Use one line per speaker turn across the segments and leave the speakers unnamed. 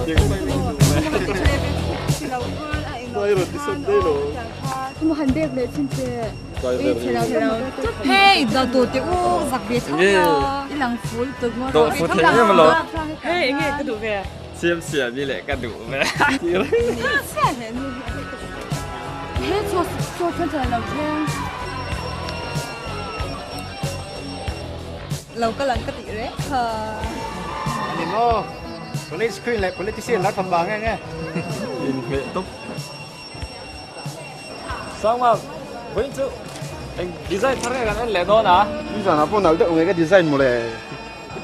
Đây rồi thì sắp đây rồi.
Không hành đẹp đấy xin chè.
Hey, giờ tụi tiểu giặc Việt thắng rồi. Đi làng phối từ ngôi
Tụi phối thế mà lo.
Hey, nghe cái đủ về.
Xiêm xỉa đi lại cái đủ mẹ.
Thế cho thân trời đầu tiên.
Lâu cái lần cái tỷ đấy.
Nhìn nó, police screen lại politician lát phòng bảng nghe.
Nhìn mẹ túc. Sao mà với chú anh design thằng này là anh lẻ đó nè.
Bây giờ nó phone nào được cái design một lệ.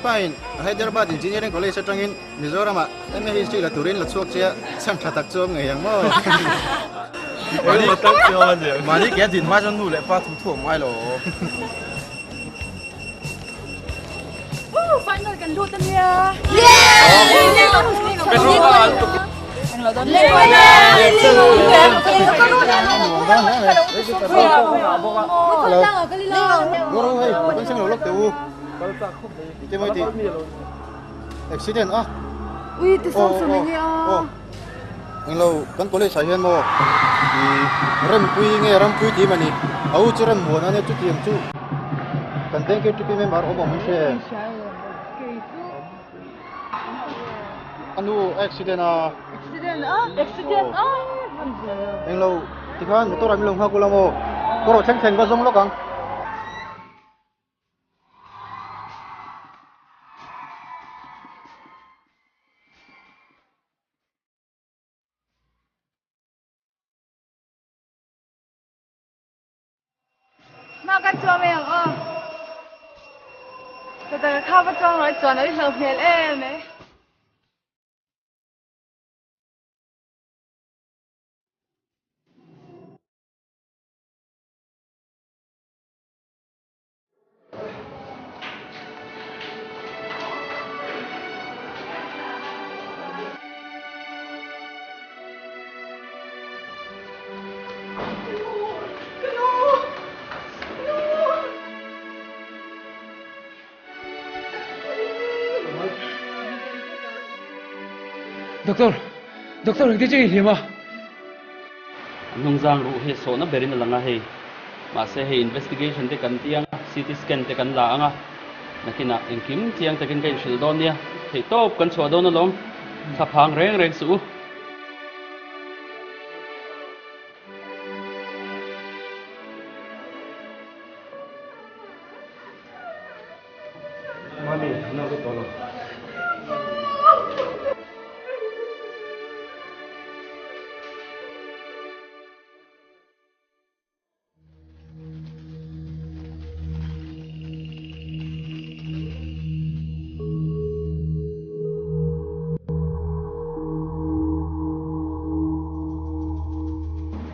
Pain, Hyderabad Engineering College sa trangin Mizoram à, em history là turin là suốt chia, sang thà tắc chôm ngày hàng mơ.
Mani mà tắc cho gì?
Mani kia tiền hoa cho nụ lại pha thủ thủ mai lỗ.
Phải nói cần đua tân nha.
Cái đó là
Lên rồi
Goro hey, bukan sang lolok tu. Itu mesti. Accident ah.
Ui, thế sao xử lý à?
Anh lâu kan college sai hian mo. Ram pui nge ram pui ti mani. Au churam mo na ne tu ti am chu. Kan teng ke tu pi me mar omo mun se. Anu accident ah.
Accident à?
Anh lâu thì khan motor am long ha kula mo. Goro theng theng ka zong lokang.
Mà cái chua mày à? Cái khao bắt chua rồi chua nó đi hợp hết em ấy.
Doktor, hindi siya hilima.
Nung giang ru he so na berin langa he ma se he investigation te kan tiang CT scan te kan la anga nakina engkim tiang te kan kai shil don nia he top kan chwa don alom sa phang reng reng su
Mani, na ko tolo.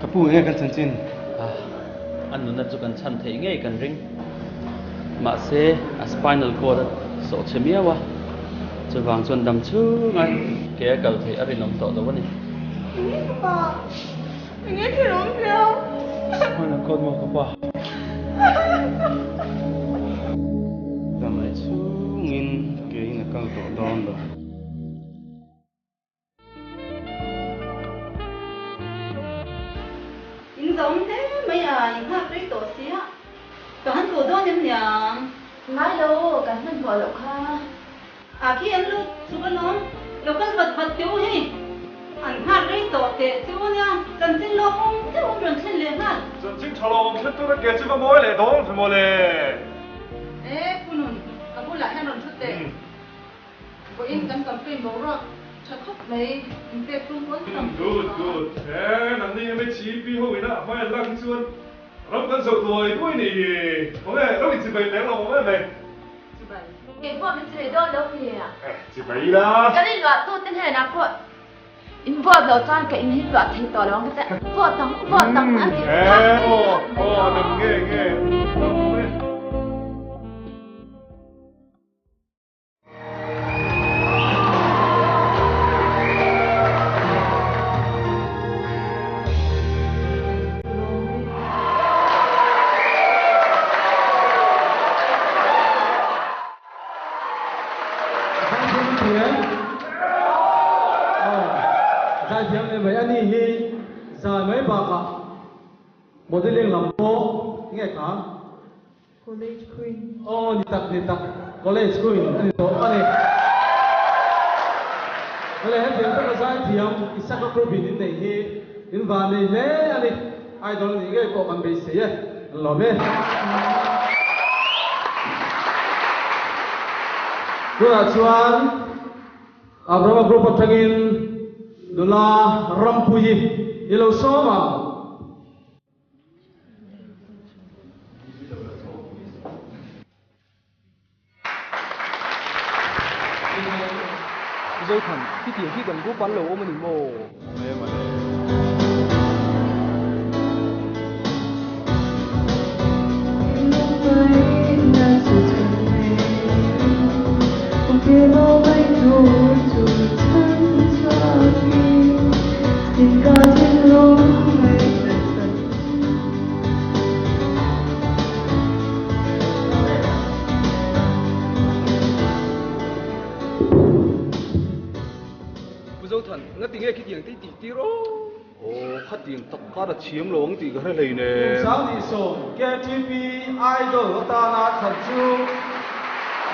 Kapu nghe kan chanchin.
an nu na chu kan chan thei nge kan ring ma se a spinal cord so chemia wa chu wang chuan dam chu ngai ke kal thei a rinom to lo ni
Nghe cái rốn kìa.
Ano ko mo ka pa?
Damai chu ngin ke ina kang to don lo.
In giống thế mấy in hát đấy tổ xía tổ hắn cổ đó nhầm nhầm
Nói đâu, cả mình gọi lộc ha.
khi em lúc chú con nó lúc con vật vật thiếu hi anh hát đấy tổ tệ thiếu nha cần xin lỗi không thiếu không cần xin liền hát
전 지금 저런 캣도를 깨지고 뭐래 너 뭐래.
에 분은 아무 라 해놓은 쳤대 뭐 인간 깜빡이 먹으러 저 컵레이 인테 뿜은
Good. Thế nằm đi mới chỉ bi hồi nè, mai lăng xuân. Nó vẫn sầu rồi đuôi này. Có nghe nó bị chỉ bày lén lòng ấy này.
Cái vợ mình chỉ đôi đâu kìa.
Chỉ bày là.
Cái này là tôi tên hệ nào vợ. In vợ đầu tiên cái in hết vợ thì tỏ lòng cái gì. Vợ tống ăn thì
đừng nghe.
sai thiam le mai ani hi sai mai ba ka modeling lam po nghe ka college queen ni tak college queen ani to ani ale han thiam ta sai thiam isaka pro bin nei hi in va nei le ani idol ni ge ko kan be se ye lo me Dua cuan Abraham group patangin Dula rampuyi Ilau soma
Dâu thần khi tiền khi gần group bắn lẩu ôm mình mồ dâu thần ngất tiếng nghe khi tiền tí tí rô khát tiền tập cá đã chiếm lỗ thì cái này nè
Sáng đi sông KTV idol ta na thật chú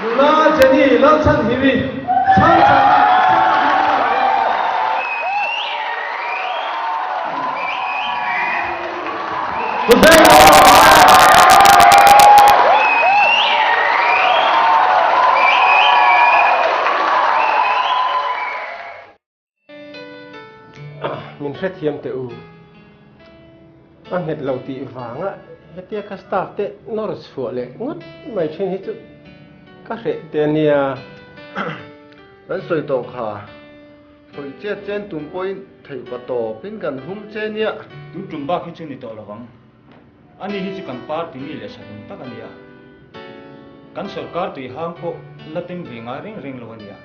Lula Jenny lỡ chân hivi Chân Good day
mình rất hiếm tự anh hết lâu tị vàng á hết tia các staff tệ nó rất phổ lệ ngất mày trên hết chút các rễ tiền nia
vẫn soi tổ khả hồi chết trên tụm bôi thầy và tổ bên gần hung trên nia
tụm tụm ba khi trên đi tổ là vắng anh ấy chỉ cần part tiếng Anh là sao tắc anh ấy kan sarkar tui hang ko latim vi nga ring lo ania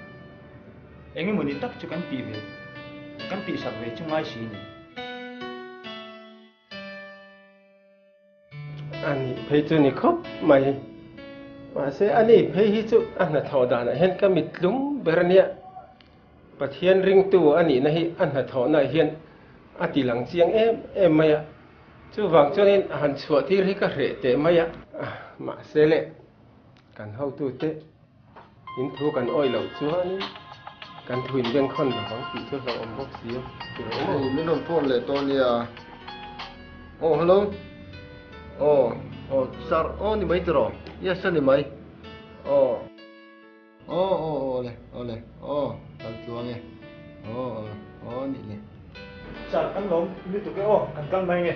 engi muni tak chu kan pi ve kan pi sak ve chu mai si ni
anh thấy chú này khóc mày mà sẽ anh ấy thấy chú anh là thọ đàn hiện cái mít lúng bờ nia bát hiền ring tu anh ấy này anh là thọ này hiền anh ti lăng chiang em mày à chú vàng cho nên anh chùa thì lấy cái rễ tệ mày à mà sẽ lệกันเฮาตู้เตอินทูกันอ้อยเหล่าชัวนี่กันทุนเรื่องค่อนของปีทั่วเราอมบกเสียว
โอ้ไม่นอนพ่นเลยตอนนี้โอ้ฮัลโหลโอ้ซาร์โอ้นี่ไม่ตรอยัสนี่ไม่โอ้เลยตัดตัวไงโอ้นี่เลย
chặt ăn lống như tụi cái ô ăn căng này nghe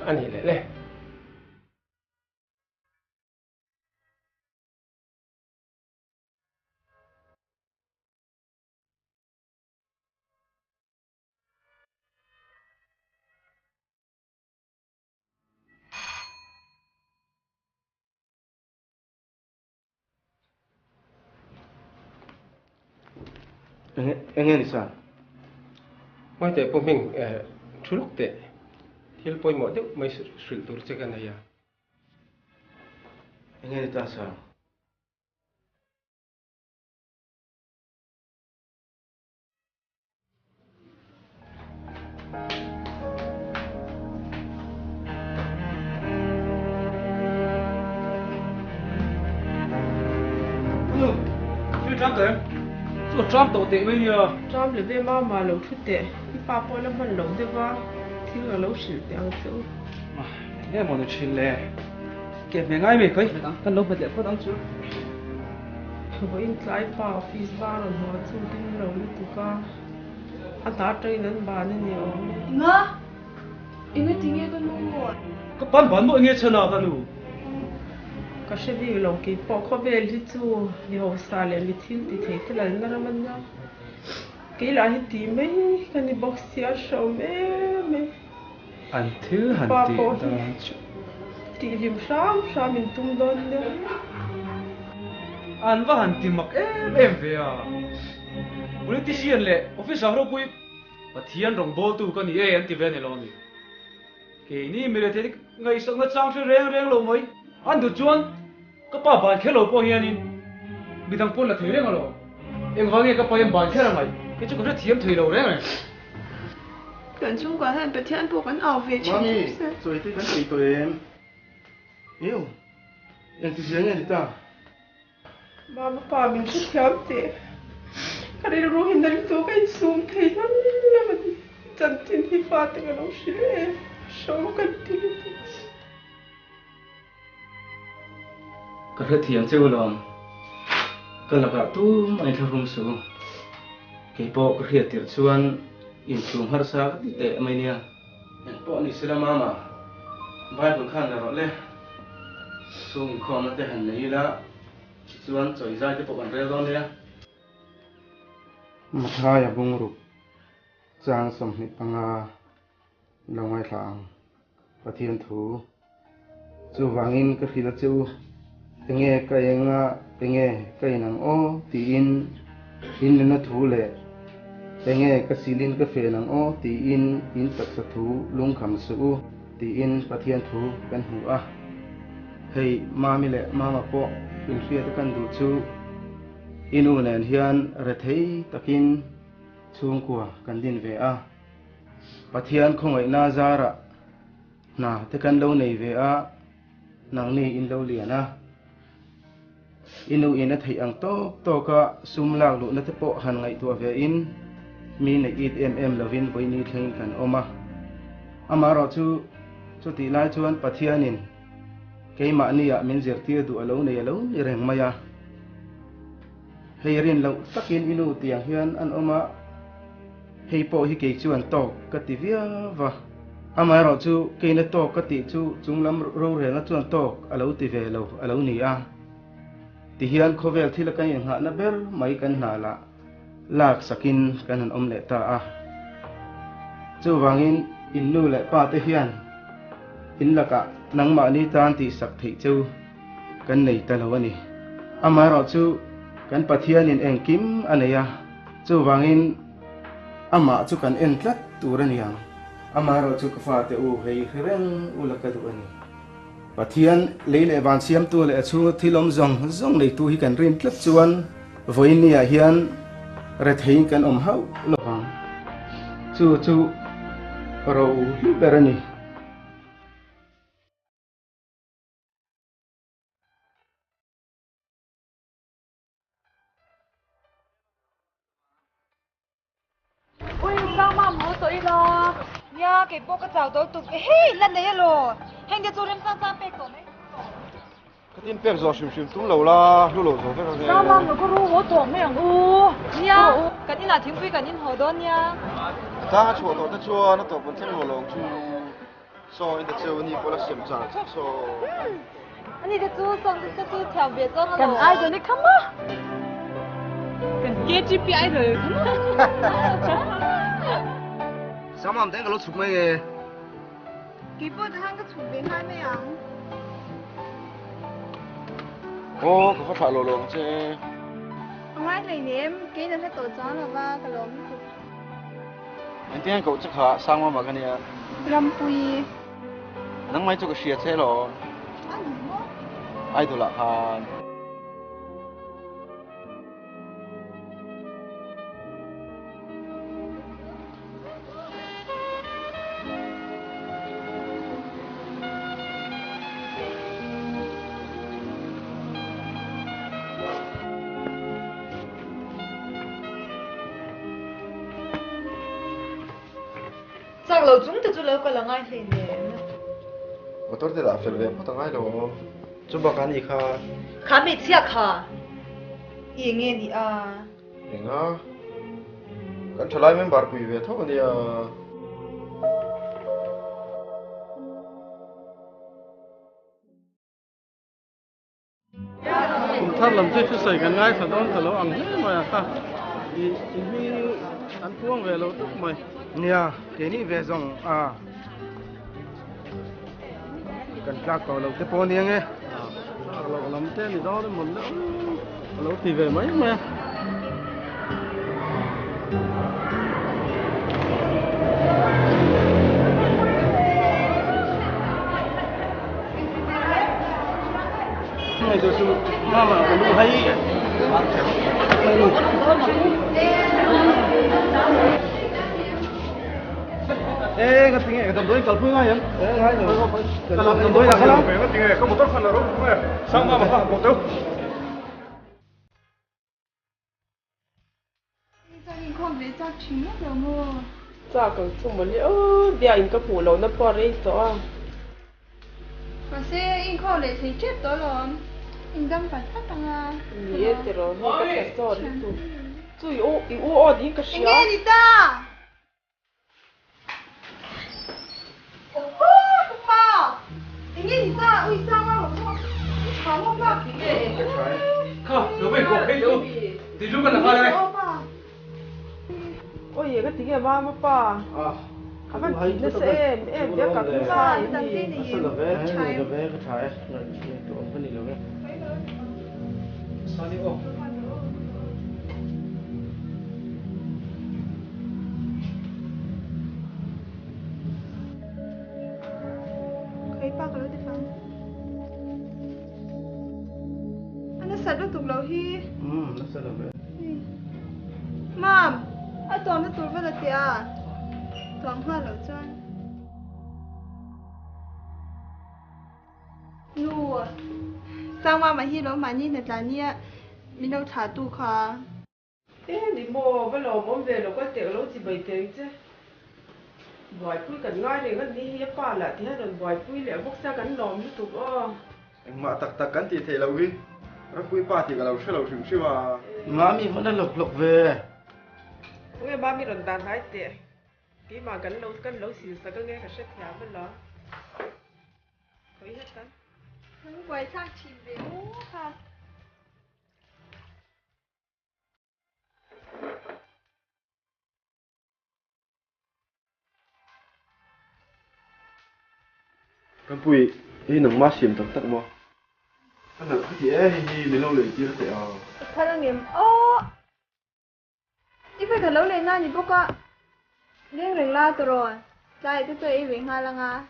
อันนี้เลย
Anh nghe thì sao?
Mấy thế bọn mình chú lúc thế thì bôi mỗi đứa mấy sự tổ chức cái này à?
Anh nghe thì ta sao?
Chưa Trump tới Chưa Trump tổ tệ bây giờ
Trump là về mà lâu chút tệ Thì bà bố là mình lâu thế va Thì là lâu sự tiếng chú
Nghe mọi người chuyện lệ Kể mẹ ngay mẹ khơi Cần lâu bật lệ có đáng chú
Bởi in trái bà office bà rồi họ chú tiếng lâu như tụ ca Anh ta trời nên bà nên nhiều
Ngơ Inge tiếng cái nụ
Có bán mỗi nghe chờ nào ta nụ
Cái sẽ đi lâu kì bỏ khó về lý chú Vì hậu xa lệ lý thiếu thì thấy cái lần đó mình nhá Cái là hết tí mấy Cái này bọc xíu sầu mê
Anh thứ hẳn
Bà
tị
bố
ta
Tị viêm sao mình tung đơn nữa
Anh và hẳn tị mặc em về à Bố tí xiên lệ Office sao đâu bụi Và thiên rồng bố tù con ý anh tị về này lo nì Cái này mẹ thế ngày sống ngất sang sẽ rèn lâu mấy anh được chuan các bà bạn khéo lâu hiền in bị thằng Pol là thấy đấy mà lo em vào nghe các bà em bạn khéo là mày cái chỗ có rất thiếm thầy lâu đấy này
gần chung quá hơn bật thiên buộc ăn ảo về
Mami, rồi thì cái tụi em. Yêu. Em thì giếng này ta.
Mama pa mình chút khéo thế. Cái này rồi hiện tại tôi cái zoom thấy lắm mà chân tin thì phát cái nó xí lệ. Sao cái tin.
Cái thiền chưa lòng. Cái là cả tu mai thằng hùng su. Cái bộ cái thiệt chuan in chung har sa cái tệ mai nia. Bộ này sẽ là mama. Vai cũng khăn là rõ lẽ. Sung khom nó te hành này là chuan choi ra cái bộ bản rêu đó nia.
Mặt hai à bung rụp. Giang sầm hít panga. Lòng ai thang. Và thiên thú. Chú vàng in cái khi là chú. Nghe cái nang o ti in lên nó thú lệ. Nghe cái xí linh cái phê nang o ti in tật sát thú lung khăm su ti in và thiên thú kan hu a. Hey mami lệ mama po in phía ta kan du chu inu nen hian re thei takin chung kwa kan din ve a. Pathian khongai na zara na te kan lo nei ve a nang ni in lo lian a. Inu ina thei ang to ka sum lak lu na te po han ngai tu ve in mi nei it lovin voi ni theng kan oma ama ro chu ti lai chuan pathianin keima ania min zer tia du alo ni reng maya heirin lo takin inu tiang hian an oma hei po hi ke chuan to ka ti via wa ama ro chu ke na to ka ti chu chunglam ro re na chuan to alo ti ve lo alo ni a ti hian khovel thila kan yang ha na ber mai kan na la lak sakin kan an om le ta a chu wangin innu le pa te hian in laka nangma ni tan ti sak thei chu kan nei ta lo ani ama ro chu kan pathian in engkim aneya chu wangin ama chu kan en tlat turan yang ama ro chu ka fa te u hei reng u laka du ani pathian leile ban siam tu le chu thilom zong nei tu hi kan rin tlat chuan voinia hian re thei kan om hau lawang chu ro hi berani
ui sao mà mua tôi lo
Ya cái bộ cái chảo tôi tụt hey lần này lo hành cái chỗ em sang bẹt rồi đấy.
cái tin pek zo shim tum lo la lu lo zo ve ka
sao mà có ru hỗ trợ mấy ông u
Ya cái này là thiếu quý cái này hồ đó nha.
ta chuo to ta chuo nó to pon thang lo long chu so in the chu ni ko la sim cha so
Anh cái chỗ xong cái chỗ theo biệt cho nó.
cần ai rồi đấy không á
cần kia GPI rồi
sao mà thấy cái lỗ sụp mấy cái
cái bộ thang cái chủ bên hai mấy ông
ô có phải lo long chứ
ông ai này ném cái này tổ chó là ba cái lồng
anh tiếng cậu chắc hả sang mà cái này
làm bùi
nắng mấy chỗ cái xe thế rồi ai tu là ha
Chắc lâu chúng thì chú lâu có là ngay thì nè.
motor te la fel ve pa tangai lo chu ba kan I kha
Khá bị tiếc hả? Ý nghe đi à.
enga kan tholai member pui ve tho ni a
thắt làm chơi chút sợi gần ngay thật đó thật lâu ăn hết mà ha thì vì ăn cuông về lâu tức mày
nia ke ni ve zong a kan tlak ko lo te po ni nge
lâu làm thế thì đó mình lâu thì về mấy mà này rồi chú mama cái lu hay
cái tiếng cái tầm đôi cặp phương ngay
ngay rồi
cái tầm đôi là cái nào
cái tiếng có một tốt phần nào đó sang mà một tốt
không biết chắc chính là đâu mà
cha còn chung mà liệu dia in cái phụ lâu nó bỏ đi to
mà sẽ in không để thấy chết đó rồi in đâm phải thắt tăng à
นี่เจอนี่ก็แค่สอนtu tu o diก็เสีย
nghe đi ta ba nghe đi ta ui sao mà không không ba
không đứa mình cũng thấy đâu thì chúng cần là coi đây
ôi cái tiếng gì mà pa àมันกินนะเซ่เดี๋ยวกับผู้ชายนี่
là vé cái trái tụi cái này là vé
sao đi ô
thấy ba cái đó thì phải anh nó sạch nó tục lâu hi
nó sẽ là vé
mam anh toàn nó tục với là tiệt toàn hoa lâu chân nu sao mà hi lo mà nhìn là nhia mình đâu thả tu kha
đi mua cái lò món về nó có tiền lâu chỉ 7 tiếng chứ vài quý cần ngay thì cái đi hiếp pa là thì hai lần vài quý lẽ bốc xa gắn lòm như tụt
mà tắc cắn thì thề lâu đi nó quý ba thì cái lâu sướng siêu à
má mi vẫn là lộc về
nghe ba mi lần tàn hai tiền cái mà gắn lâu xì sao cái nghe cái sách nhà bên đó thấy hết ta
không quay sang chìm về ha
cái bụi ấy nằm mát xiêm tắc mà cái nào thì ấy mình lâuเลยchưa thể à
thay là nghiệm ít phải cả lâu lên na nhỉ bố ạ riêng rừng la rồi trái tôi ý về hai là ngà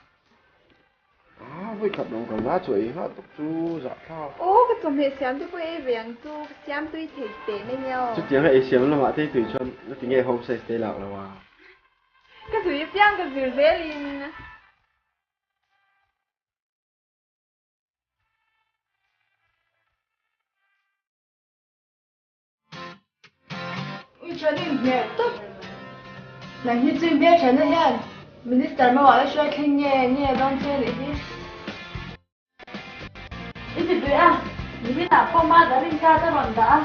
với cặp đồng còn lá chuối nó tập chú dạ thao
cái trồng hệ xem tôi ý về ăn chú xem tôi thể tế này nhau
chút tiếng hay xiêm là mà thấy tùy chọn nó tiếng nghe homestay stay lạc là mà
cái tùy piang cái việc dễ liền
cho nên nhẹ tốt là như chuyện biết cho nên hen minister mà bảo là cho khen nhẹ đang chơi đấy chứ ít thì à những cái nào phong ma đã lên ca cho bọn đã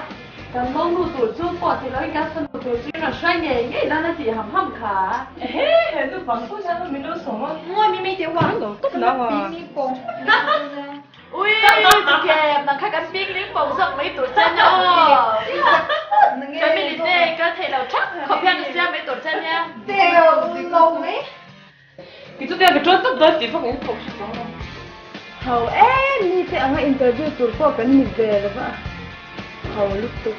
còn mong đủ tuổi chút bỏ thì nói cái sân tuổi chút là xoay nhẹ đó là chỉ hầm khá
ê nó bằng có sao mình đâu sống á
ngồi mi tiểu quán
rồi tốt lắm à
ui kìa đang khai cái pin đến bầu rộng mấy tuổi chân nhá cái mình đi đây có thể là chắc không biết được xem mấy tuổi chân nha
đều lâu mấy
cái chỗ cái chỗ tất đất thì phong cái không sao đâu
hầu mi sẽ ăn interview tuổi qua cái mi về rồi vậy hầu lúc tu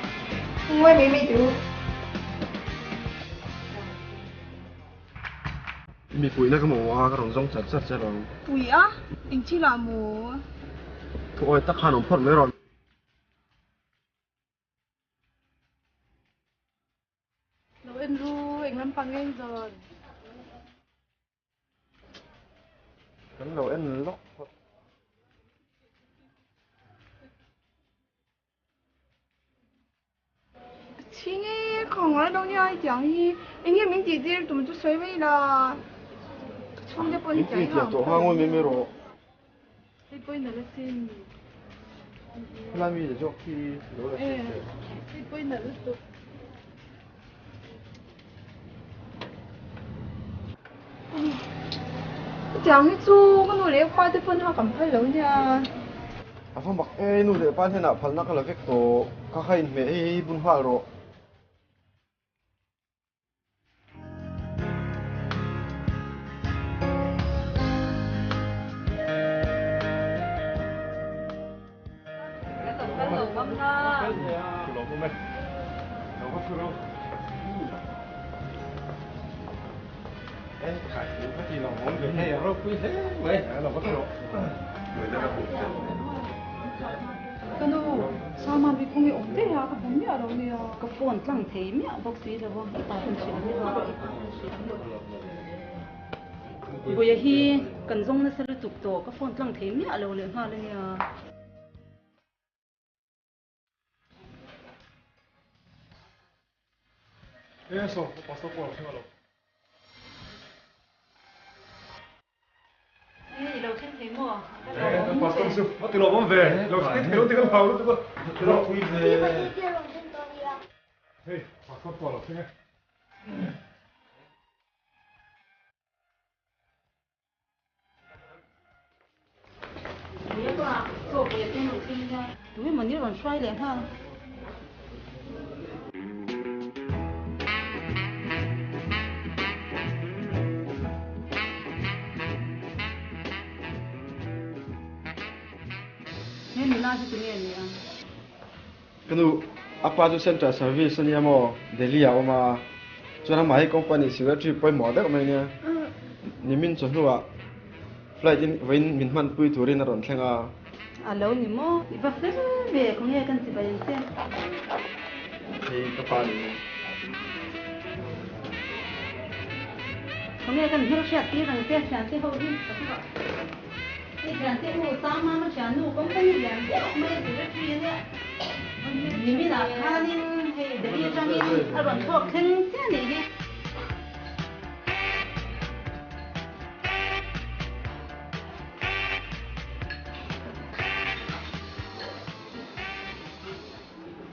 ngồi mi tiểu
mi bụi nó cái màu cái đồng giống chặt rồi
bụi á anh chỉ là mù
thôi tắc khăn ông phật mấy rồi
lâu em ru anh làm bằng anh rồi
cái lâu em lóc
chị nghe không nói đâu nha chẳng gì anh nghe mình chỉ đi tụi tôi xoay vậy là không được bơi chạy
hả chỗ hoa ngôi mê rồi
đi bơi nữa là xin
làm gì để cho khi đó là
đi bơi nữa là tụi chẳng hết chú cái nồi lấy khoai tới phân họ cảm thấy lớn nha
à phong bạc ê nu để ban thế nào phần nó cái là vector các hay mẹ bún hoa rồi
khải cái gì lòng món hay là rau quý thế vậy là bắt đầu
cái nó sao mà bị không hiểu thế hả cái bún mẹ đâu nè
cái phone chẳng thấy mẹ bác sĩ đâu cái tài không chịu
bây hi cần dùng nó sẽ được tổ các phone tăng thêm nhá lâu liền ha lên nha
Eso, pasó por encima lo.
lâu thêm thế mà
Nó pasó eso, nó tiro bom về, lo que tiro tiro pau, tiro fui về. Hey, pasó por encima.
tụi mình đi còn xoay liền ha nên mình nói cho tụi mình nè
Kanu apa tu center service ni amo Delhi a oma chuna mai company siwa trip poi mo da mai ne ni min chu nuwa flight in vein min man pui turin ron thenga
lâu ni mo iba fes về không nghe cần gì vậy thế
thì các bạn
không nghe cần hiểu sẽ tiếc rằng tiếc sẽ tiếc hậu đi tiếc rằng tiếc hồ sa mà nó sẽ nụ cũng không làm tiếc mấy cái rất chuyên đấy你们哪看的？嘿，这里上面乱错坑这样的。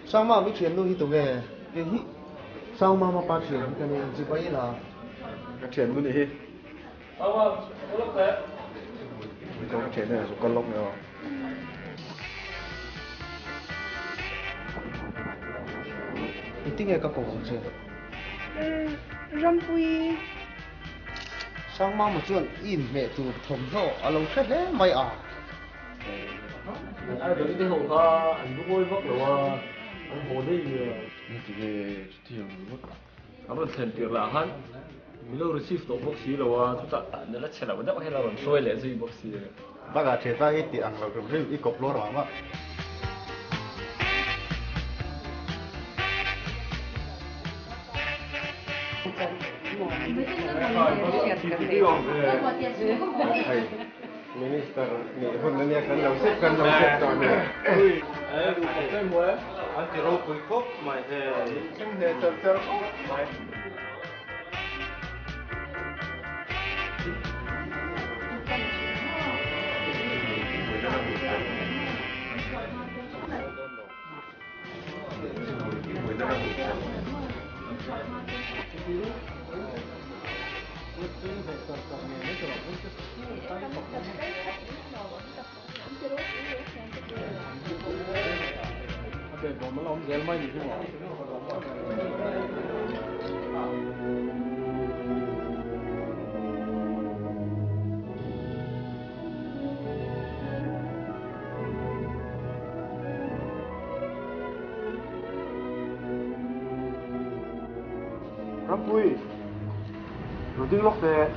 sang ma mi thiam lu hi tu ge ke hi sang ma pa thiam ke ni ji pai la ka thiam lu ni hi ko thiam ne so kon lok ne itinge ka ko che
rampui
sang ma ma chuan in me tu thom no alo khat le mai a
ai được cái hậu kha anh cũng vui vất rồi anh hồ đi
thì về thiam
anh vẫn xem tiền là hắn mình đâu receive tổ box xí rồi chúng ta tận nó sẽ là vấn đề hay là còn xoay lẻ gì box xí
bác à chế ta ít tiền là cái ít cục lúa rồi mà Minister ni hôm nay kan lau sep tao ni.
Ui, đủ cái mua. Anh chỉ rau bùi cốc mày thì không thể chơi mày.
để có một lòng gel may như thế nào
Rampui, rồi tiếng lóc về.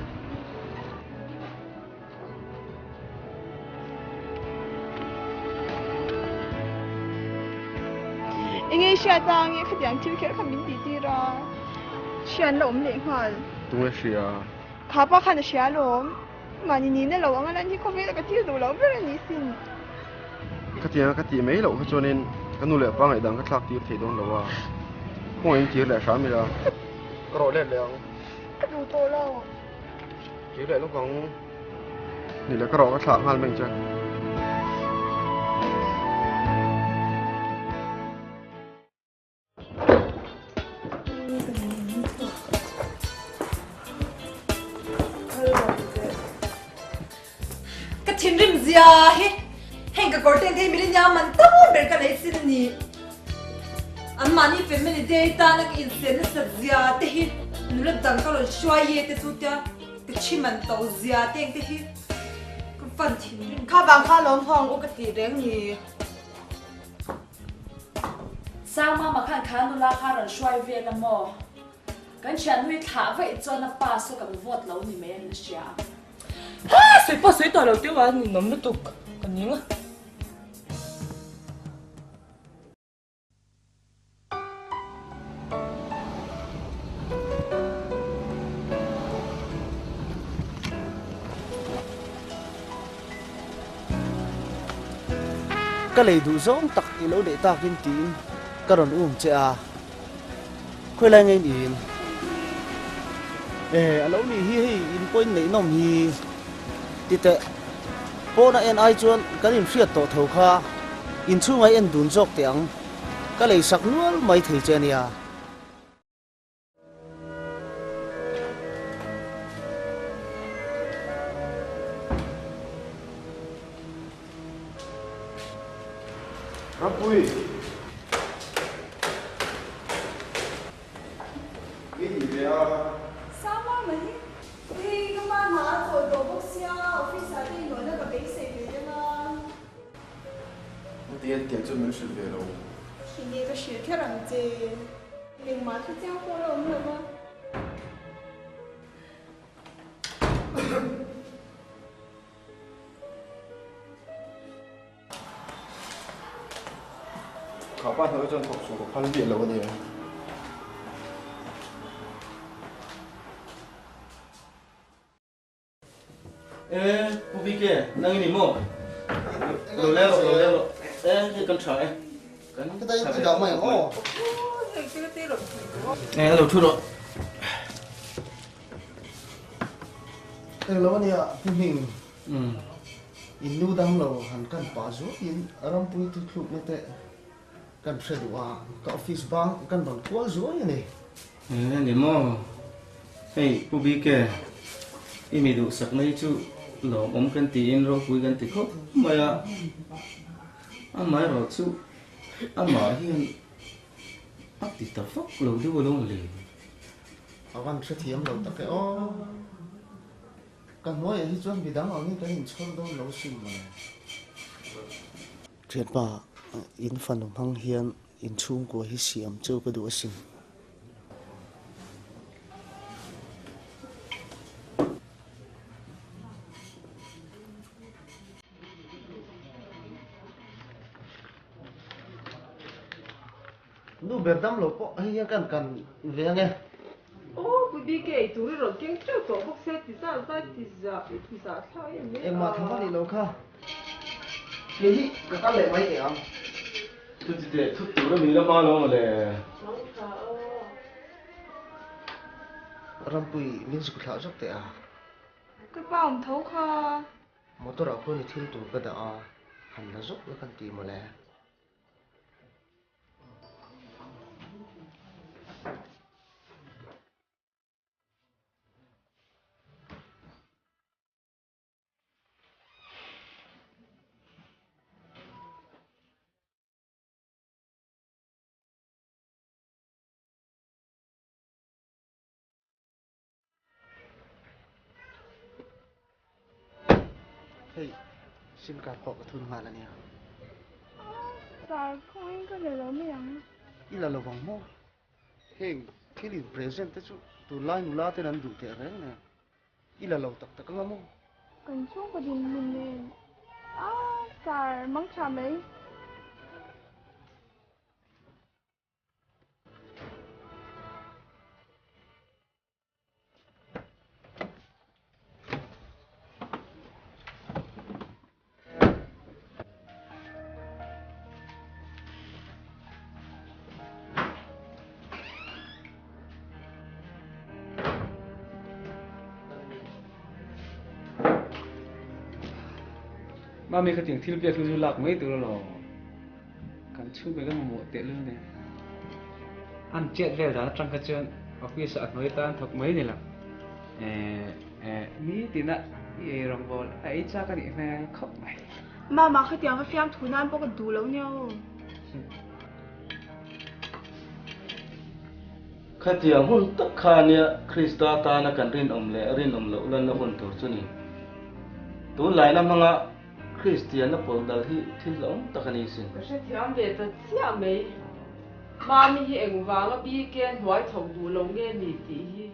Inge xia tang ye khadiang chiu kher khamin ti ti ra xian lom le hal
Tung xia.
kha pa khan xia lom ma ni ne lo ang lan hi ko ve ka ti du lo ver ni sin
Cái tiền mấy lậu cho nên cái nụ lệ phang này đang cái thạc tiêu thể đông là không anh chỉ là sáng mới ra. Cái rồi lên liền.
ka du to lo
Chỉ lại lúc cònนี่là cái rồi cái thạc hal mình chứ.
cái thiên rim gì hết hẹn cái cổ tên thì mình nhà mình tao biết cái này xin nhỉ anh mà đi family day ta nó cái insen nó sạch gì thế hết nó là đằng cái rồi xoay ye thế tụt ya cái chim mình tàu gì thế thế hết cái phần thiên rim khá vàng khá lom hong ô cái gì đấy nhỉ
sao mà khăn khá nó la khá rồi xoay về là mò cái chuyện nuôi thả vậy cho nó pa số cái vót lâu thì mấy anh xia
谁把谁打了丢完你能不懂肯定啊
cái lấy đủ giống tắc đi lâu để ta kinh tín cái đòn che à khơi lại ngay đi lâu đi hi in point này nông hi tite po na en ai chuan cái in phiat to thâu kha in chu ngai en dun jok tiang cái lấy sak nual mai thei chenia
Rapui. Cái gì vậy à?
Sao mà mấy thì các bạn nói rồi đồ bốc xe office đi nói là cái gì vậy chứ mà
Tiền cho mình xử về đâu?
thì nghe cái sự theo rằng gì mình mà cứ giao qua đâu nữa mà
Khảo bắt hơi cho thuộc số của phân biệt là cái gì?
ê cô bị kìa đang đi mua đồ leo ê cái con sỏi
cái tay cái đầu mày ô
nè đồ thu rồi
cái lâu này à mình in nu đang lâu hẳn căn bà rú in aram pui tu klub này tệ căn phải đủ à cái office bang căn bằng quá rú như này
ê đi mua hey cô bị kìa ini đủ sạc mấy chú lo kan tiin ro pui kan ti khop maya amai ro chu ama hian ati ta fok lo du lo le
awan sẽ thiam lâu tắc cái ô căn nói hi chuan bị đắng ở những cái hình chôn đâu lâu xin mà
triệt ba in phần đồng hăng hiền in chung của hi siam châu cái đũa xin
nu berdam lo po hi kan về nghe
ô quý vị kể tụi rồi kiến trâu tổ bốc xe thì ra sao em
em mà thằng đi lâu kha hi cái lệ mấy kẻ không
tu ti de tu tu mi la ma lo ma le
ram pui min su khao jok te a
cái bao thấu kha
motor a ko ni thil tu ka da a han la jok la kan ti ma le
hey xin cả họ cái thun mà là nè
sao không anh có để lớn mấy anh
ý là vòng mô hey khi đi present chứ tu lai mula tên anh đủ tiền đấy nè ý là lâu tắc cái mô
cần xuống cái đình mình nè sao mắng cha mấy
mà mình cái tiếng thiêu việc lưu lạc mấy từ đó cần chú về cái một tiện luôn này ăn chết về đó trong cái chuyện office sợ nói ta thật mấy này là mỹ thì nè rong bò ấy cha cái điểm này không mày
mà cái tiếng cái phim thủ nam bao cái đủ lâu nhau
khát tiếng hun tất cả nia Krista ta na kan rin lệ rin lo lan la hun tur chu ni tu lai na manga Christian na pol dal hi thil long takani sin
cái sẽ thiam về tới chia mấy mà mình hi anh vàng cái bi kia nói thầu đủ lâu nghe mì tí hi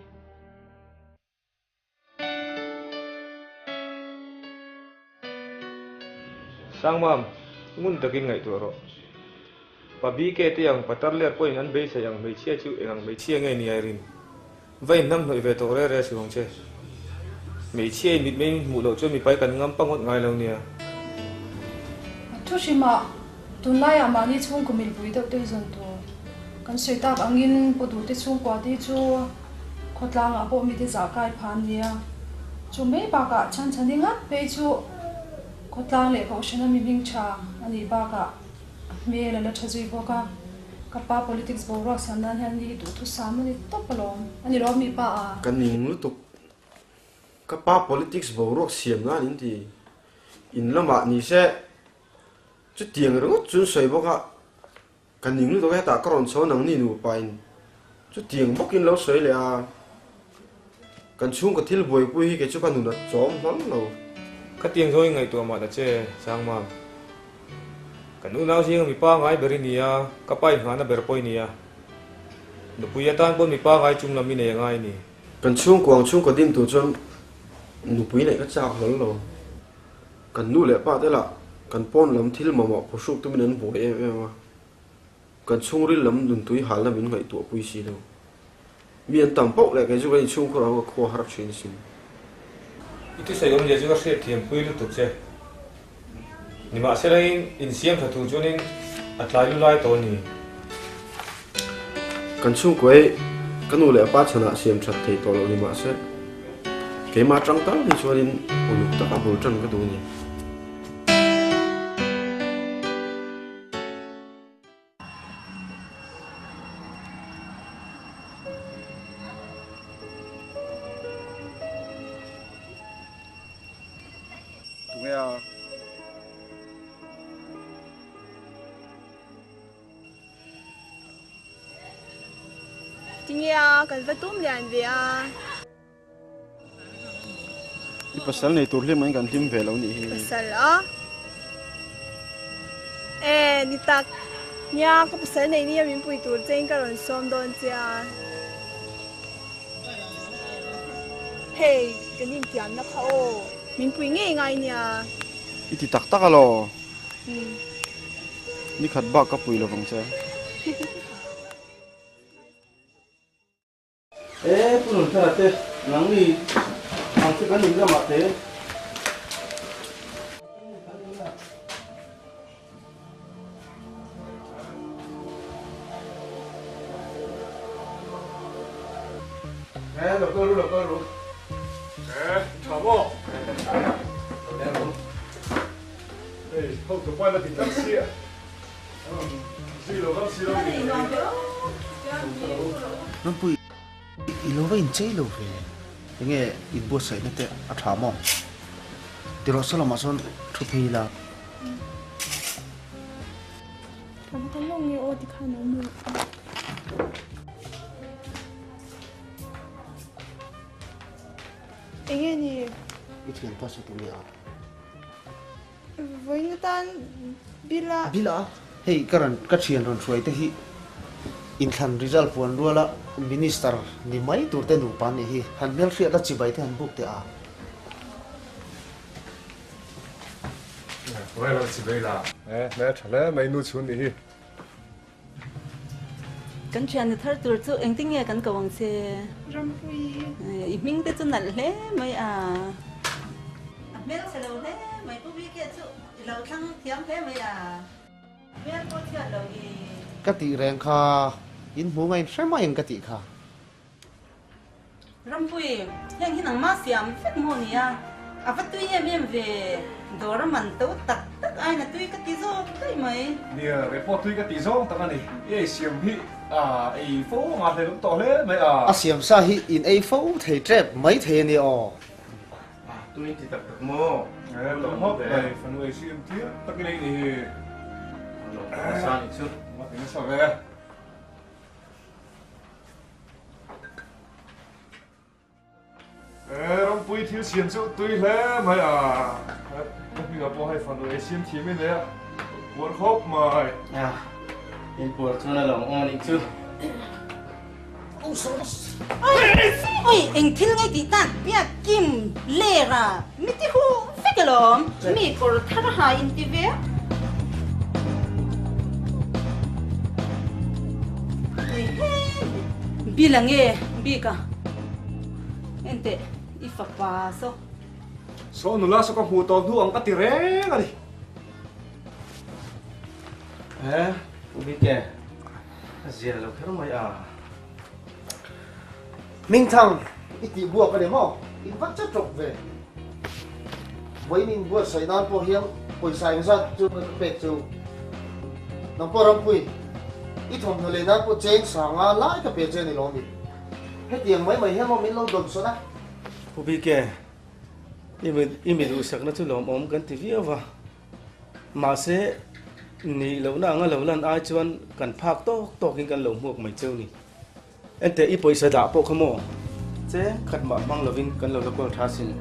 sang mam ngun takin ngai tu ro pa bi ke ti yang patar ler point an be sa yang mei chia chu ang mei chia ngai ni airin vai nam noi ve to re re si hong che mei chia mit mei mu lo chu mi pai kan ngam pangot ngai lo nia
thu shi ma
tunai amani chung kumil pui deuh te zon to kan soitak angin podu te chung kwa ti chu khotlang a bo mi te za kai phan nia chu me ba ka chan chaninga pe chu khotlang le ko shana mi bing cha ani ba ka me la la thazui bo ka kapa politics bo ro sanan han ni tu thu samani topalom ani ro mi pa a
kan ning lu tuk kapa politics bo ro siam na nin ti in lama ni se chu tiang ro chun soi bo ka kan ning lu to ta karon so nang ni nu pain chu tiang bokin lo soi le a kan chung ka thil boi pui ke chu kan nu na chom hang lo
ka tiang zoi ngai to ma da che sang ma kan u nau sing mi pa ngai beri nia ka pai ngana ber poi nia nu puya tan pon mi pa ngai chung lam mi ne ngai ni
kan chung kwang chung ka dim tu chom nu pui nei ka cha hol lo kan nu le pa te la kan pon lam thil ma ma phusuk tu min an bo em kan chung ri lam dun tui hal na min ngai to pui si lo mi an tam pok le ka ju kai chung ko ra ko har chin sin
itu sai om je ju ka se thiam pui lu tu che ni ma se lai in siam tha tu chunin atlai lu lai to ni
kan chung koi kan u le pa chana siam that thei to lo ni ma se ke ma tang tang ni chuanin uluk ta abul tran ka du ni
Tingia kan vatum lian via.
Pasal nei tur hlem an kan hlim ve lo ni hi
Pasal a. Ni tak nya ko pasal nei ni min pui tur cheng ka ron som don cha. Hey, kanin tian na kha o. Min pui nge ngai nia.
iti tak tak alo ni khat ba ka pui lo bang che
punun thara te nang ni ang se kan ning ma te
lo ko ru chamo không có quan là tình tác sĩ ạ gì lo bác sĩ đâu
nó bụi ilo với chơi lo về nghe ít bữa sấy nó te à thả mong thì nó sẽ làm sao chụp hình là
Kamu tolong ni o di kana mu. Ingin ni
ít tiền pas itu ni à
với tan bila
bila hey karan kachian ron suai te hi in than result puan ruala minister ni mai tur te nu pa ni hi han mel ria la chibai te han buk te a
vậy là chỉ vậy là mẹ trả lời mấy nụ chuồn đi
kan chuan thar tur chu engting nge kan kawang se
rampui
i ming te chu nal hle mai a mel se lo hle mai pu bi ke chu lo thang thiam hle mai a mel ko thia lo i
ka ti reng kha in mu ngai sai mai ka ti kha
rampui heng hinang ma siam fet mo ni a avat tu ye mem ve dor man to tak tak ai na tui ka ti zo kai mai
nia cái pho thui cái tí rong tao này ấy xiêm hi ấy phố ngạt thì lúc tỏ lẽ mấy
asiam sa hi in a fo thei trep mai the ni o
tui ti tak tak mo
lo hop này phần người xiêm tiếc tao cái này thì
sa ni chu
mà tính sao vậy rong pui thiếu xiêm chỗ tui lẽ mấy bây giờ bỏ hai phần người xiêm thì mới lẽ buồn khóc mày
in por chuna long on ik chu
oi eng thil ngai ti tan pia kim le ra mi ti hu fekelom mi por thar ha in ti ve bilange bika ente ifa paso
so nula so ka hu to du ang ka ti re nga di
hả bị kẻ gì là cái mày à
Minh thằng ít tí buộc cái đấy mà ít vắt chất trọc về với mình buộc sấy nan po hiếm bồi sấy ra chú cái bẹt chú nằm po rong pui ít hôm nay nan po chen sang à lại cái bẹt chen này luôn đi hết tiền mấy mày hiếm mà mình lâu đồn số đó
bị kẻ mình đủ sắc nó chú lồng ôm gần tivi à mà sẽ ni lâu na lâu lần ai chuan cần phạt to kinh cần lồng muộc mày trêu ni anh thấy ít bồi sấy đã po không mò chế khát mà mang lovin cần lâu lâu thà xin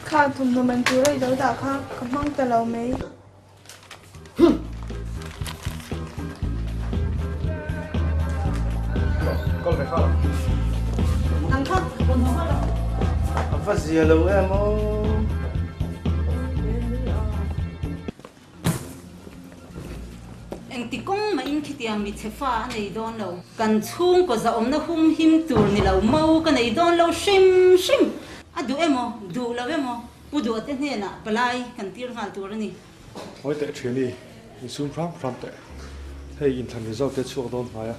ข้าทุ่มตัวมันคือเลยเดี๋ยวด่าข้ากำลังแต่เราไม่
con phải không
Ăn khóc, buồn không hết đâu.
phát gì lâu em ô
anh tí công mà in khi tiang mi chế pha này đón lâu cần chung có dạo nó hung him tour này lâu mau cái này đón lâu sim à đủ em ô đủ lâu em ô bu đủ tên này nè balai cần tiêu phản tour này
ôi tệ chuyện đi mình xuống from tệ hay in thành result tệ chuộc đón phải à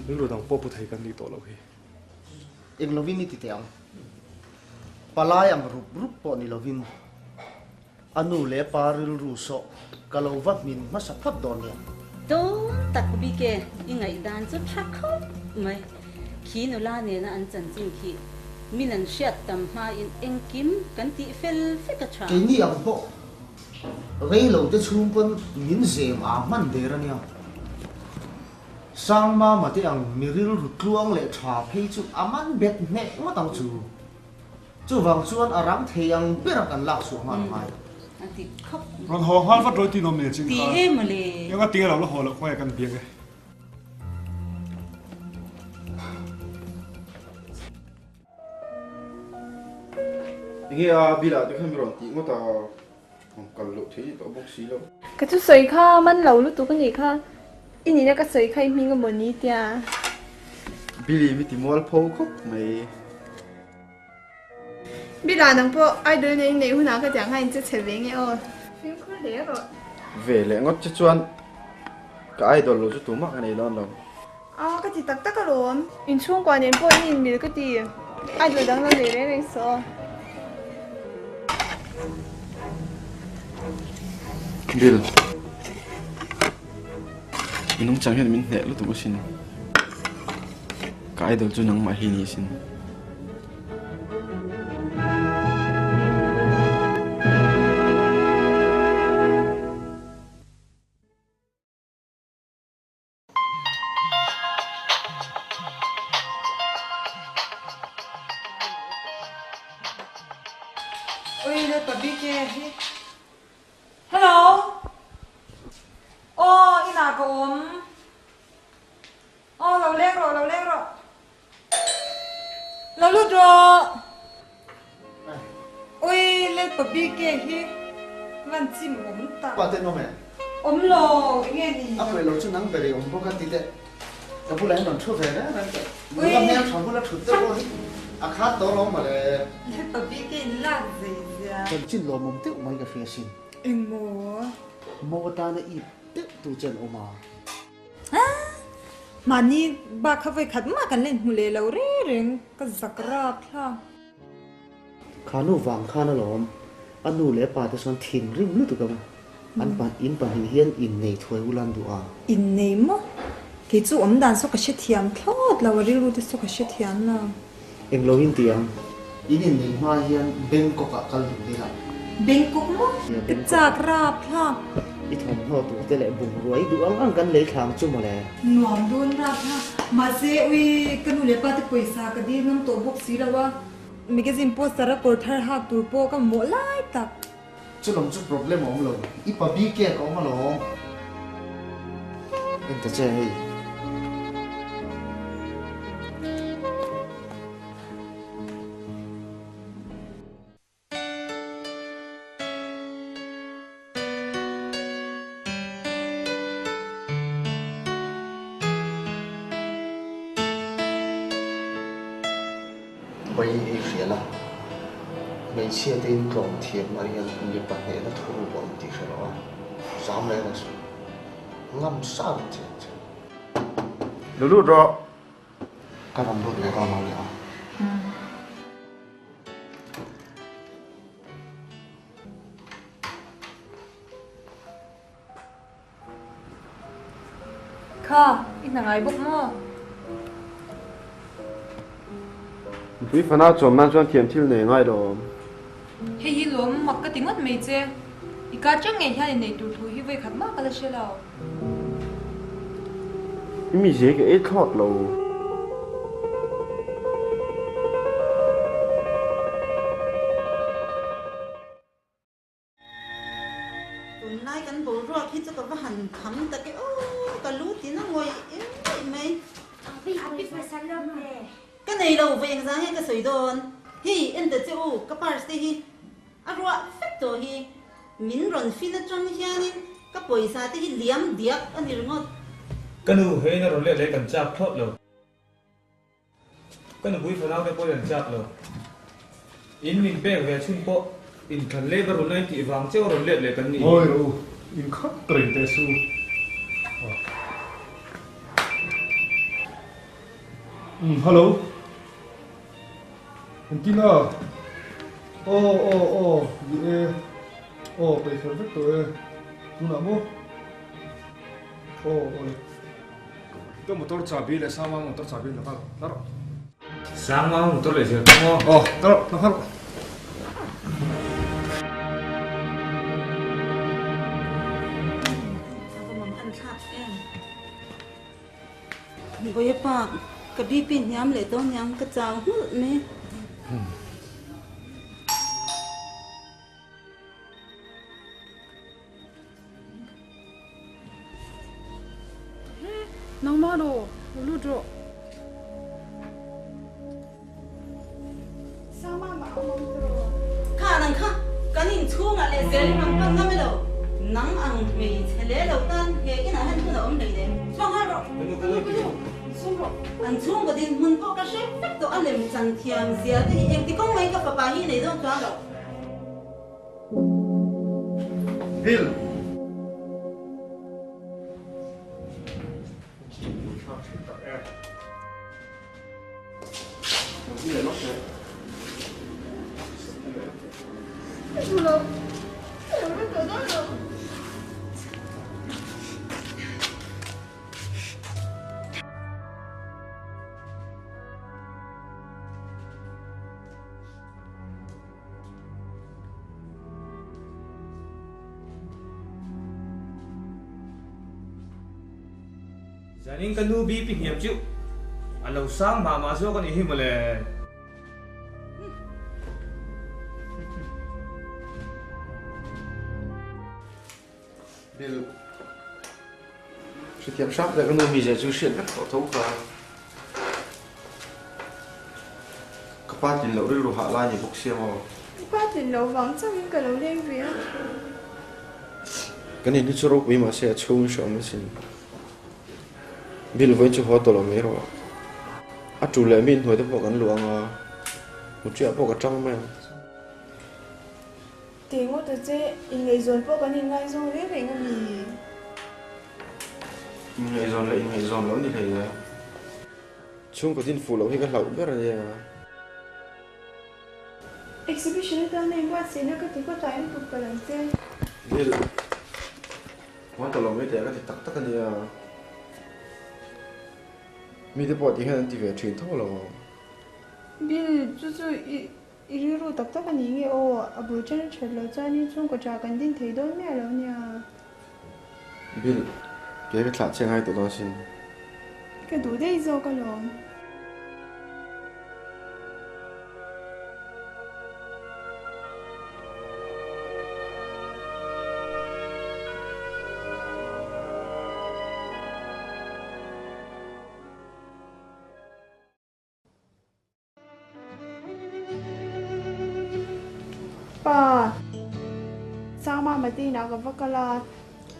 những đồ đồng bộ不thấy cần đi tổ lâu hi
em lovin ni ti tiang palai am rup po ni lovin anu le paril ru so kalau vat min masa phat don ya
to tak bi ke ingai dan chu thak khop mai khi no la ne na an chan chin khi min an shat tam ma in eng kim kan ti fel ka cha
ke ni ang po rei lo te chum pon min zem a man de ra nia sang ma te ang miril ru tluang le tha phei chu aman bet me ma tang chu wang chuan aram theyang ber kan lak su ma mai
ti khóc
còn họ hoa phát rồi thì nó mệt chính
ti em mà le
nhưng mà tiếng là họ là khoe cần biếng ấy
nghe à bị lại tôi không biết tí ngót tao cần lộ thế tao bốc xí đâu
ก็จะใส่ข้ามันเหลาลูกตัวกันอีกค่ะอีนี่เนี่ยก็ใส่ไข่มีกันบนนี้เดีย
bị lì bị tí mua phô khóc mày
บิดานังพวกไอ้เดินในหัวหน้าก็จะให้จะเฉลี่ยไงอ๋อฟิลคือเลี้ยหรอ
về lại ngót chết chuan cái idol lo chút tụi mắc cái này lo đâu
อ๋อก็จะตักก็ร้อนอินช่วงกว่านี้พวกอินมีก็ดีไอ้เดินดังเราเลยเลยสอ
Bill minung chẳng hiện mình nhẹ lúc tụi xin cái idol chú nắng mà hi ni xin
Ôi, đây bà biết kìa. Hello. Ô, in à cô ốm. Ô, lâu lên rồi. Lâu lút rồi. Ôi, lên bà biết kìa. Văn chim ốm ta.
pa te no me
Ốm lò, nghe gì.
a lo chu nang bere om boka ti te ta pu lai non thu ve na te
Ui.
ngam ne thon la thu te lo a kha to lo ma le
Lên bà biết kìa lạc gì ra.
kon chin lo mom te mai ka fe sin
Em mồ.
mo ta na i te tu chen o ma
Mà ni bà khá phải khát mà cần lên hù lê lâu reng cái giặc rạp ha.
khanu wang khana lom anu le pa te son thin rim lu tu ka an pan in pa hi hian in nei thoi ulan du a
In này mà cái chú ấm đàn số cái shit thiam thốt là vào riu số cái shit thiam na.
em lo in tiang in nei ma hian bangkok ka kal du ni la
Bangkok mà cái giặc rạp ha.
i thom no tu te le bung ruai du ang kan le thang chu ma le
Nuam đun rạp ha. Mà sẽ ui cái nụ lệ ba thì paisa cái đi nằm tổ bốc xí là wa. Magazine post ra cổ thar ha tur po ka mo lai tak.
chu long chu problem om lo i pa bi ke ko ma lo en ta che hei bai e fiala mấy chia tên trộm thiệt mà hiện bị bắt hệ nó thu bọn thì phải đó dám lên là ngâm sao thiệt
lúc đó
các bạn đốt lại con nào nhỉ
Kha, ít là ngày bốc mơ.
vì phần nào chọn mang chọn thiểm thiêu này ngay đó
Hi hi lúm mặc cái tiếng mất mày chứ. Ý cá chắc ngày theo này tụt tụi hi về khát mắc cái là sao?
mi dễ cái ít thoát lâu
tụi nay cán bộ ruột khi cho các bạn hành thắm ta cái cái lú thì nó ngồi im mày happy birthday nè cái này đâu về anh hay cái sợi đòn hi anh tự chịu cái party hi à ruột phết rồi hi mình run phi nó trong nhà nên cái bồi sa thì hi liam điếc anh đi ngót
cái nu hay nó rồi lấy cần chạp thoát rồi cái nu bùi phần nào để bồi cần chạp rồi in mình bé về chung bộ in khăn lê vào rồi này thì vàng chéo rồi lấy cần đi
ôi đâu in khắc trời thế su hello anh tin à gì bây giờ rất tôi tu nào mua tôi một tô trà bì lại sao mà một tô trà bì là sao đó
sáng mà một tô lại giờ không
đó nó không
bây giờ pa cái đi pin nhám lại tôi nhám cái chào hút mẹ
nang ma do lu do sama ma mong do
khả năng khá cái nhìn chung là lệ dễ nắng băng ngâm đâu nắng ăn mì lẽ đầu tan hệ cái nào hơn cái nào đây đấy xong hết rồi ăn chung cái gì mình có cái gì phát đồ ăn làm chẳng thiam gì thì em thì không mấy cái bà hi này đâu cho đâu
Bill
Zanin kan nu bi pin hiam chu alo sang ma zo kan hi male
Bill sự kiểm soát được cái người dễ chú chuyện rất khó thấu cả các bạn tin lâu rồi hạ la như bốc xe mà
ba tiền lâu vắng chắc những cái lâu đêm về
cái này đi cho rồi vì mà sẽ chung sao mà xin Bill với chú họ tôi làm mấy rồi à chủ lệ mình thôi thì bỏ cái luồng à một chuyện bỏ cái trong mà
tiền của tôi chứ in ngày rồi bỏ cái in ngày rồi đấy về cái gì
ngày rồi lớn như thế này chung có tin phụ lâu hay cái lẩu biết rồi à
exhibition itu ane buat sini ketika saya itu pelan sih
Bill mau tôi làm mấy cái thì tắc cái này à mi thì bỏ tiếng Hàn thì về truyền thống rồi
Bill就是一路搭个你个哦，啊不真吃了，这你中国这肯定太多面了呢。
Bill cái thằng chơi ngay tụi nó xin
cái đủ đây rồi cái lo. Ba, sao mà đi nào gặp cái là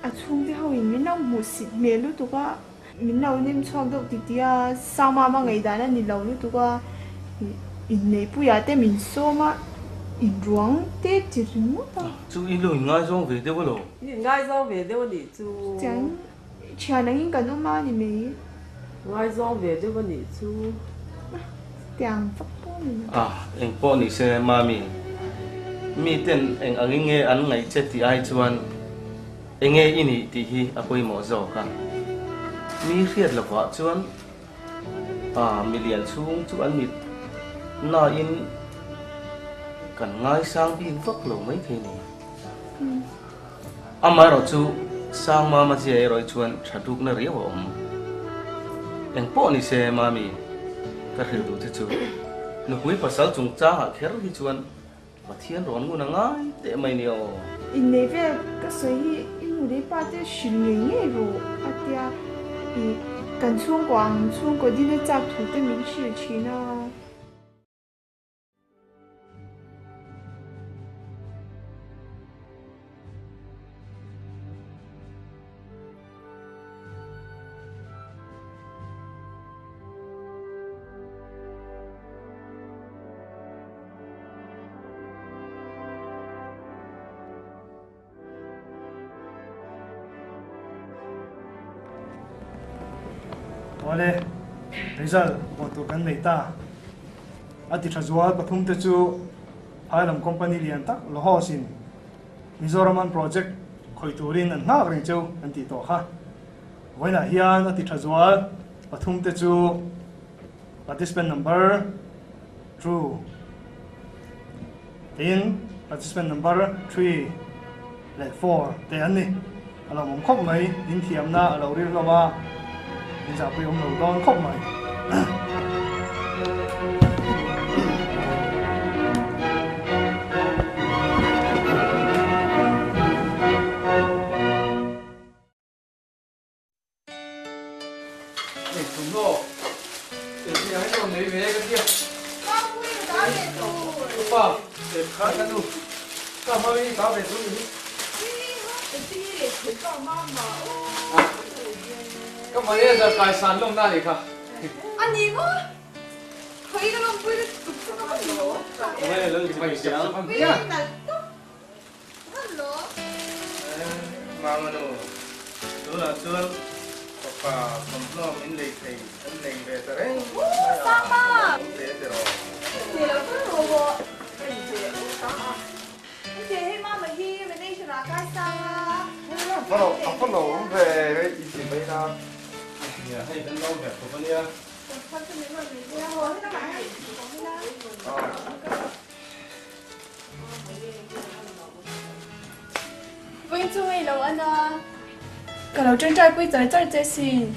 à chung thì hầu như mình nào một xịt miếng luôn tụi con mình nào nem chọn được thì à sao mà ngày đó là mình lâu luôn tụi con in này bây giờ để mình số mà in ruang te chỉ rimu ta
chú in lùi ngay xuống về đâu rồi
ngay do về đâu đi chú
chẳng cha nang in kan ma ni me
ngay do về đâu đi chú
tiang phát po ni
anh po ni se mami mi ten anh nghe anh ngày chết thì ai chuan anh nghe ini thì hi apoi mo zo ka mi khiat la wa chuan mi lian chung chu an mit na in kan ngai sang bin vak lo mai the ni ama ro chu sang ma ma che roi chuan thaduk na ri wa anh po ni se mami ka hil du te chu nu hui pasal chung cha ha kher hi chuan pathian ron ngun ngai te mai ni o
in ne ve ka sei in ri pa te shin nge ro atia i kan chung ko din cha thu te min shi chi na
Wale, result một tổ căn này ta, ở thị trấn Zual, Pathum te chu, hai làm company liền tắc lo ho xin, Mizoram project khởi turin an ngak ring châu an ti to kha, với na hian ở thị trấn Zual, Pathum te chu, participant number true, in participant number 3, like 4, te an ni, alam mong khóc mấy, in thiam na alo rir lawa. Bây giờ bây ông đầu con khóc mày
Để chúng nó để thì hãy còn lấy về cái kia Opa, để khá cái nu Cảm ơn đi, tao về xuống đi Các bạn ấy giờ cài sàn lông ra đi cả.
Anh gì quá? Thấy cái lông vui tụt xuống nó lỗ.
Cái này lớn thì phải xếp cho con nhá.
Mama no, đó là chuan, papa không lo mình lấy thầy, anh lấy về tới đấy.
Sama.
Thế rồi.
Thế là cứ rồi. Thế hay mà hi mình đi cho nó cái sang à.
Apa lo về cái gì vậy ta?
ya hay đến đâu về của con nha
Vinh chú ý lâu anh à. Cả lâu trên trái bây giờ chơi chơi xin.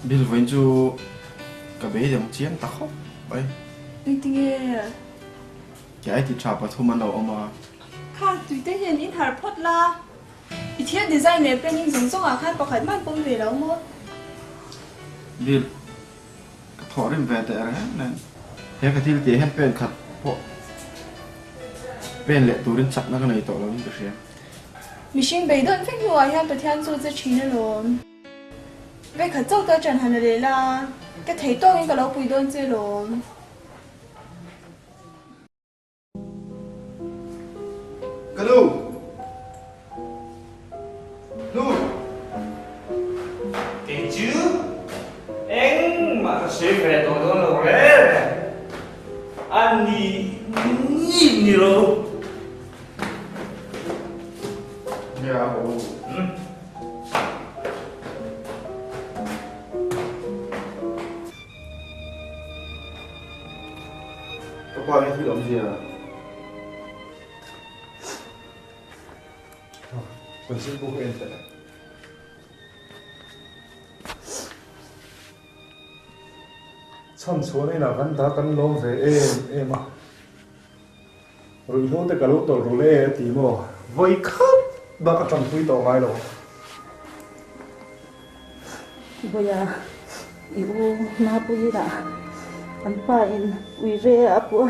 Bill vĩnh chú cả bé dòng chiến ta khóc vậy.
Vinh tiếng nghe.
Cái thì chả bắt thu man đầu ông mà.
Khá tùy tế hiện in hạt phốt la. Ý thiết design này bên in dùng dùng à khai bọc khải mang bông về lâu mốt.
Bill thọ đến về tại đấy nên thế cái thì hết bên khát bộ bên lệ tủ đến chặt nó cái này tổ lắm được chưa?
Mình xin bày đơn phép ngồi ha bật thiên số rất chín rồi. Vậy khát châu tôi chẳng hẳn là là cái thấy tôi cái lâu bùi đơn chơi rồi.
Cái lu
Cái chứ anh mà sẽ về tổ đó lâu đấy. Anh đi nhìn đi lâu.
Dạ bố. Các bạn nghe thứ làm gì à?
Còn xin bố em thế này. Chăm số này là gắn ta gắn lô về em à. Rồi hôm nay cả lúc tổ rồi lê thì mà vây khắp ba cái trăm quý tổ ngay rồi.
Bây giờ yêu na bui đã anh pa in uy re apu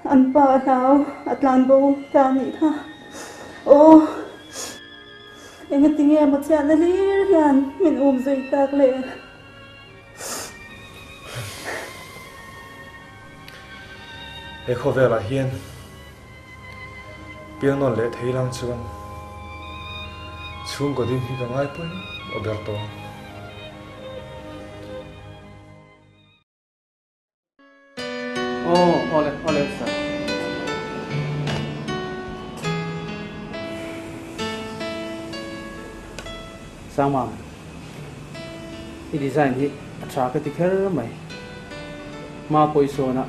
anh pa nào atlan bầu ta ni tha ô em tiếng nghe một chàng là lý hiền mình dây tạc lệ
he kho vela hian piang non le theilang chuan chung ko dim hi ka ngai pui oberto
ole sa sama i design hi acha ka tikher mai ma poiso na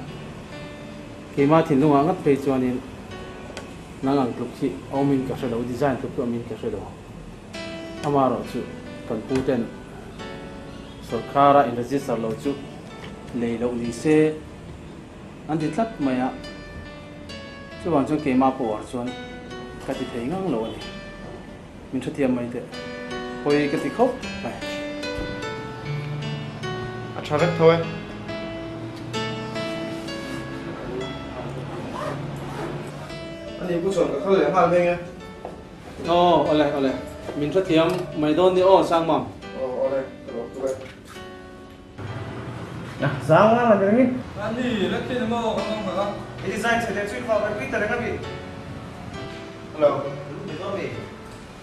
ke ma thin lunga ngat pe chuanin nangang tuk chi omin ka shalo design tuk omin ka shalo amaro chu kan puten sarkara in register lo chu leilo ni se an ti tlat maya chuan chu ke ma po chuan ka ti thei ngang lo ni min thatiam mai te hoi ka ti khop mai
acha vek thôi anh đi cuốn sổ cả khơi hai bên nghe
ole min thatiam mai don ni o sang mam
ole rồi
Sang lah macam ni.
Ani, lekti namo ngomong apa?
Ini design saya tu kalau kita kita dengan ni.
hello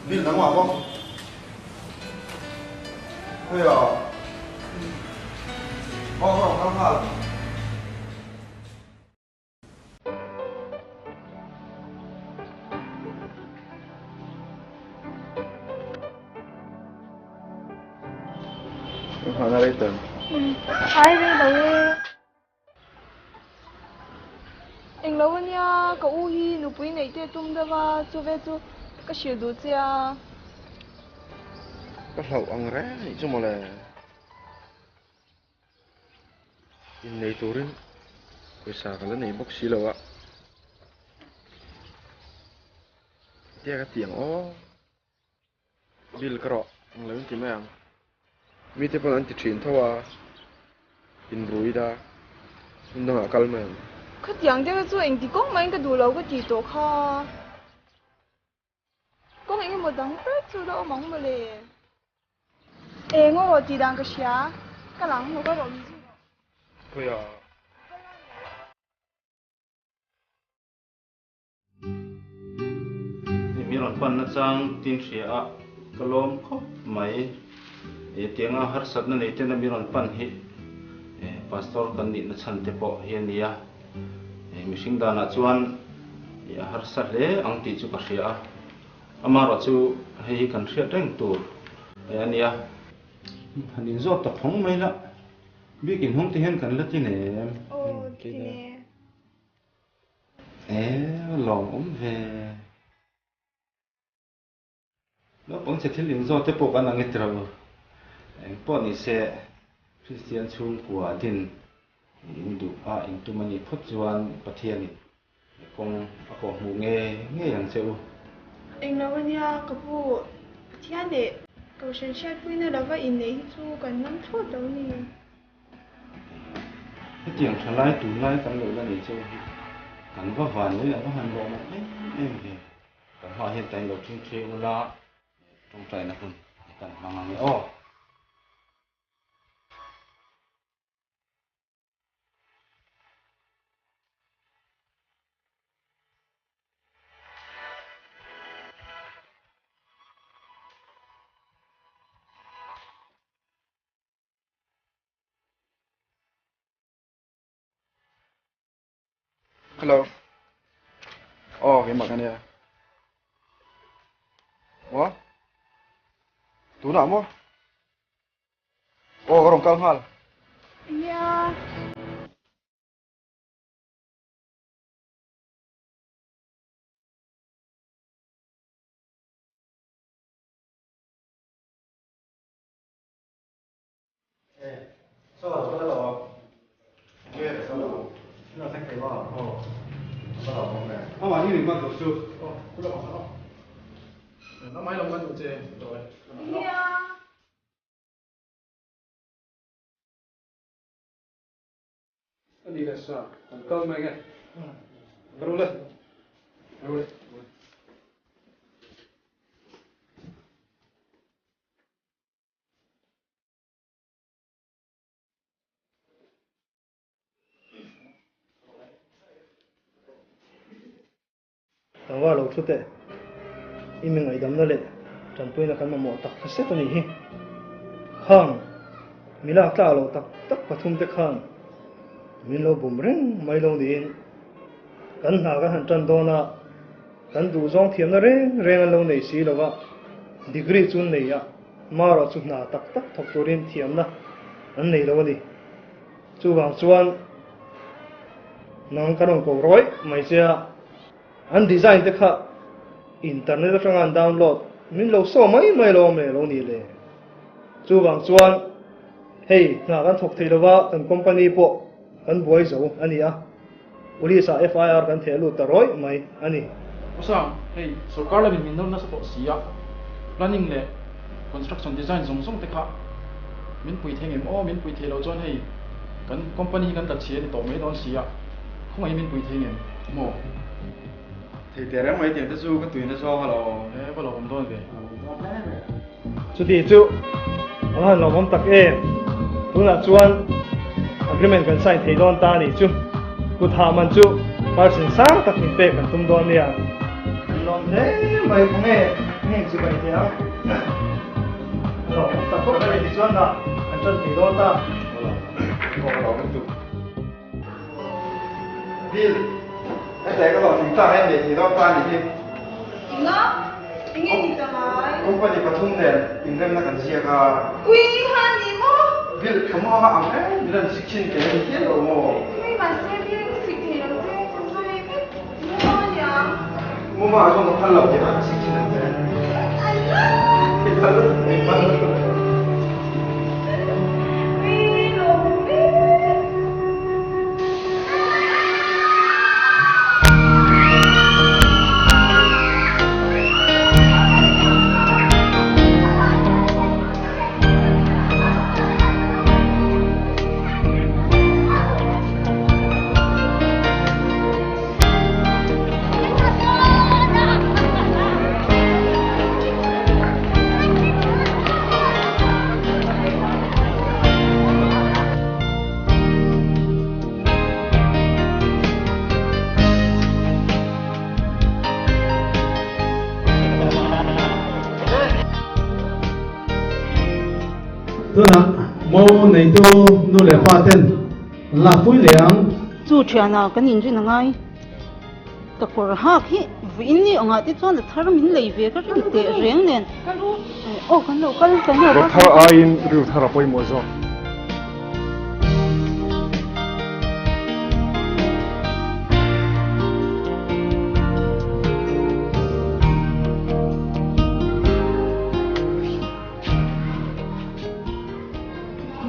Bill nắng ngoài không? Bây giờ không hả? Họ ra đây tưởng.
Ai đây đâu? Anh lâu nha, cậu hi nụ bụi này thế tung đó va, cho về cho cái sự đồ chứ à?
Cái lẩu ăn rẻ này chứ mà là in này tôi cái sao cái này bốc xí lẩu ạ. Dia cái tiếng ó Bill cái rọ, anh lấy cái mấy anh. Mi te pon anti chin thawa in ruida nang akal men
Khất yang thế cho anh thì có mấy cái đồ lâu cái gì tổ kha. Có mấy cái một đống tết cho đó mong mà lệ. Ê ngô rồi thì đang cái xá, cái lăng nó có rồi gì?
thôi à
mi ron pan na chang tin ria kalom khop mai e tianga har sat na nei te na mi ron pan hi pastor kan ni na chan te po hian nia mi sing da na chuan ya har sat le ang ti chu ka ria ama ro chu hei kan ria teng tur ania hanin zo ta phong mai la bi kin hong te hen kan la ti ne
Thì nè.
lòng về nó cũng sẽ thấy liên do tới bộ ban năng trâu bọn này sẽ Christian chung của tin Hindu Hindu mani phật chuan pathian cũng có mù nghe yang cheu
Anh lâu nha, cậu bu thiên đệ, cậu sinh xét với nó là vậy này chú cần nắm chốt đâu nè.
cái tiếng thằng lái tủ lái cắn lưỡi là để cheu cắn vào vàn đấy là nó hành động em về còn họ hiện tại là chung cheu là trong trái là không cần mang nghe ô
hello cái mặt này what tú nào mo cái rong kang hal
Yeah.
sao là nghe là sao nó thành cái bao sao là không nè
mà như mình quan tổ sư
cứ đâu sao nó máy lòng quan tụ chê rồi
Yeah.
anh đi là sao còn cơm mày nghe rồi lên rồi
wa lo thu te imi ngai dam na le chan pui na kan ma mo tak se to ni hi khang mila ta lo tak tak pathum te khang min lo bum reng mai lo din kan na ga han chan do na kan du zong thiam na reng reng lo nei si lo wa degree chun nei ya ma ro chu na tak tak thok turin thiam na an nei lo ni chu wang chuan nang kanong ko roi mai sia an design te kha internet rang an download min lo so mai lo me lo ni le chu wang chuan hey na kan thok thei lo wa kan company po kan buai zo ani a police FIR kan thelu ta roi mai ani
Usang, hey, sarkar la min na sa po siya. Planning le construction design song te kha. Min pui theng em o min pui thelo chon hey. Kan company kan ta chhe ni to me don siya. Không ai min pui theng em. Mo.
Thì tiền em mấy tiền tới du cái tùy nó so hả
Eh, ba lo kom don ve.
chu ti chu han lo mom tak em tu na chuan agreement kan sign thei don ta ni chu ku tha man chu person sang tak ni pe kan tum don nia lom thế mày cũng nghe chỉ vậy thế à rồi ta có cái gì chuan da anh chân thei don ta
còn lo cái tụ Bill em thấy cái lọ chúng ta em để thì đó ta thì
Inga, ingin kita mai.
không có gì có thung đèn in đem là cần chia cả
Ui, hani mo.
Bill không có ẩm đấy Bill là xích chín cái gì hết rồi mà
May masih dia sih dia tu, tu ni mo ya.
mua mà cho nó thân lẩu thì nó xích chín đấy thì ta rất là phân
tu na mo nei tu nu le pa ten la pui leang
chu thiana kan in rin ngai ta kor ha khi vin ni anga ti chon thar min lei ve ka ri te reng nen o kan lo kan
ro thar ain ru thar poi mo zo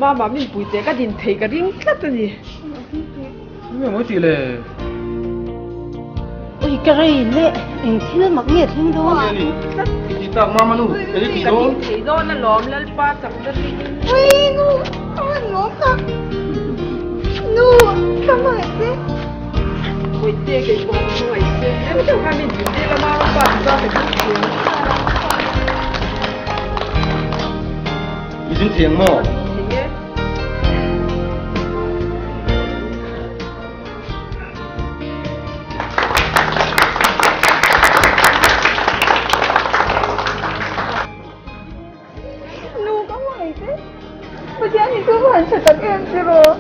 Mama min pui te ka din thei ka ring tlat ani.
Me mo ti le.
Ui ka rei le eng thil mak nge thing do.
Ti ta mama nu, e ti do.
Thei do na lom lal pa chak da ri.
Ui, nu, no ka. Nu, sama ese.
Ui te ke ko no ai se. Em te ka min pui te ka ma pa da te ki.
Izin thieng mo.
Bây giờ thì cứ phải thật em chứ rồi.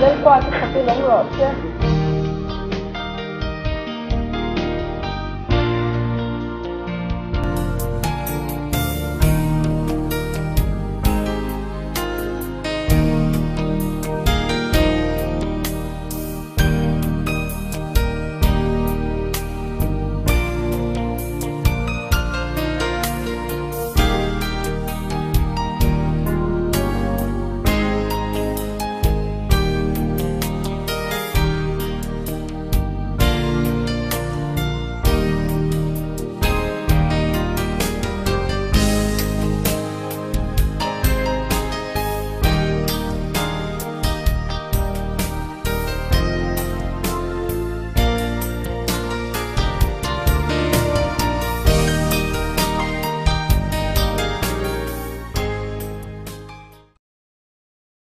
Lên qua thì thật cái lắm rồi chứ.